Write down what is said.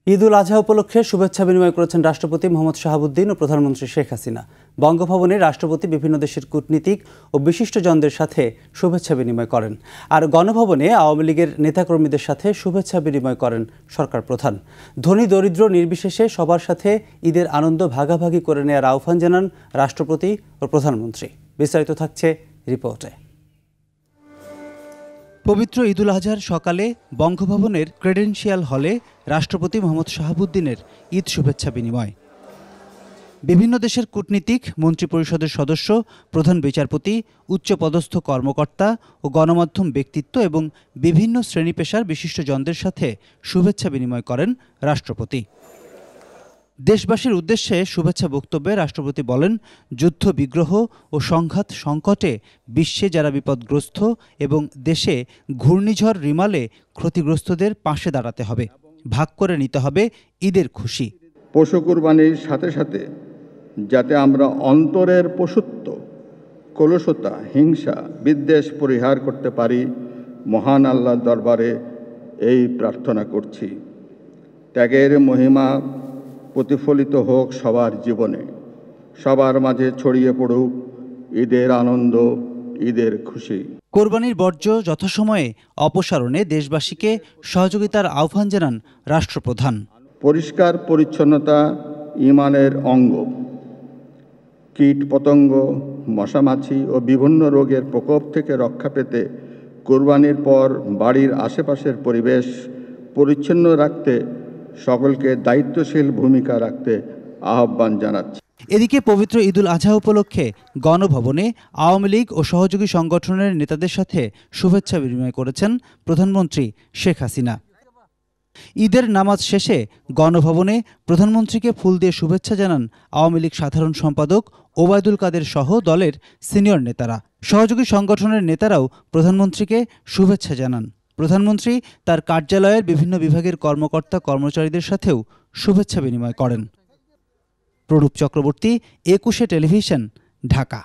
ঈদ উল আজহা উপলক্ষে শুভেচ্ছা বিনিময় করেছেন রাষ্ট্রপতি মোহাম্মদ শাহাবুদ্দিন ও প্রধানমন্ত্রী শেখ হাসিনা। বঙ্গভবনে রাষ্ট্রপতি বিভিন্ন দেশের কূটনীতিক ও বিশিষ্টজনদের সাথে শুভেচ্ছা বিনিময় করেন, আর গণভবনে আওয়ামী লীগের নেতাকর্মীদের সাথে শুভেচ্ছা বিনিময় করেন সরকার প্রধান। ধনী দরিদ্র নির্বিশেষে সবার সাথে ঈদের আনন্দ ভাগাভাগি করে নেওয়ার আহ্বান জানান রাষ্ট্রপতি ও প্রধানমন্ত্রী। বিস্তারিত থাকছে রিপোর্টে। পবিত্র ঈদ উল আজহার সকালে বঙ্গভবনের ক্রেডেনশিয়াল হলে রাষ্ট্রপতি মোহাম্মদ শাহাবুদ্দিনের ঈদ শুভেচ্ছা বিনিময়। বিভিন্ন দেশের কূটনীতিক, মন্ত্রিপরিষদের সদস্য, প্রধান বিচারপতি, উচ্চপদস্থ কর্মকর্তা ও গণমাধ্যম ব্যক্তিত্ব এবং বিভিন্ন শ্রেণী পেশার বিশিষ্টজনদের সাথে শুভেচ্ছা বিনিময় করেন রাষ্ট্রপতি। দেশবাসীর উদ্দেশ্যে শুভেচ্ছা বক্তব্যে রাষ্ট্রপতি বলেন, যুদ্ধ বিগ্রহ ও সংঘাত সংকটে বিশ্বে যারা বিপদগ্রস্ত এবং দেশে ঘূর্ণিঝড় রিমালে ক্ষতিগ্রস্তদের পাশে দাঁড়াতে হবে, ভাগ করে নিতে হবে ঈদের খুশি। পশু কুরবানির সাথে সাথে যাতে আমরা অন্তরের পশুত্ব, কলুষতা, হিংসা, বিদ্বেষ পরিহার করতে পারি, মহান আল্লাহর দরবারে এই প্রার্থনা করছি। ত্যাগের মহিমা প্রতিফলিত হোক সবার জীবনে, সবার মাঝে ছড়িয়ে পড়ুক ঈদের আনন্দ, ঈদের খুশি। কোরবানির বর্জ্য যথাসময়ে অপসারণে দেশবাসীকে সহযোগিতার আহ্বান জানান রাষ্ট্রপ্রধান। পরিষ্কার পরিচ্ছন্নতা ঈমানের অঙ্গ। কীট পতঙ্গ, মশামাছি ও বিভিন্ন রোগের প্রকোপ থেকে রক্ষা পেতে কোরবানির পর বাড়ির আশেপাশের পরিবেশ পরিচ্ছন্ন রাখতে সকলকে দায়িত্বশীল ভূমিকা রাখতে আহ্বান জানাচ্ছি। এদিকে পবিত্র ঈদ উল আজহা উপলক্ষে গণভবনে আওয়ামী লীগ ও সহযোগী সংগঠনের নেতাদের সাথে শুভেচ্ছা বিনিময় করেছেন প্রধানমন্ত্রী শেখ হাসিনা। ঈদের নামাজ শেষে গণভবনে প্রধানমন্ত্রীকে ফুল দিয়ে শুভেচ্ছা জানান আওয়ামী লীগ সাধারণ সম্পাদক ওবায়দুল কাদের সহ দলের সিনিয়র নেতারা। সহযোগী সংগঠনের নেতারাও প্রধানমন্ত্রীকে শুভেচ্ছা জানান। প্রধানমন্ত্রী তার কার্যালয়ের বিভিন্ন বিভাগের কর্মকর্তা কর্মচারীদের সাথেও শুভেচ্ছা বিনিময় করেন। প্ররূপ চক্রবর্তী, 21 টেলিভিশন, ঢাকা।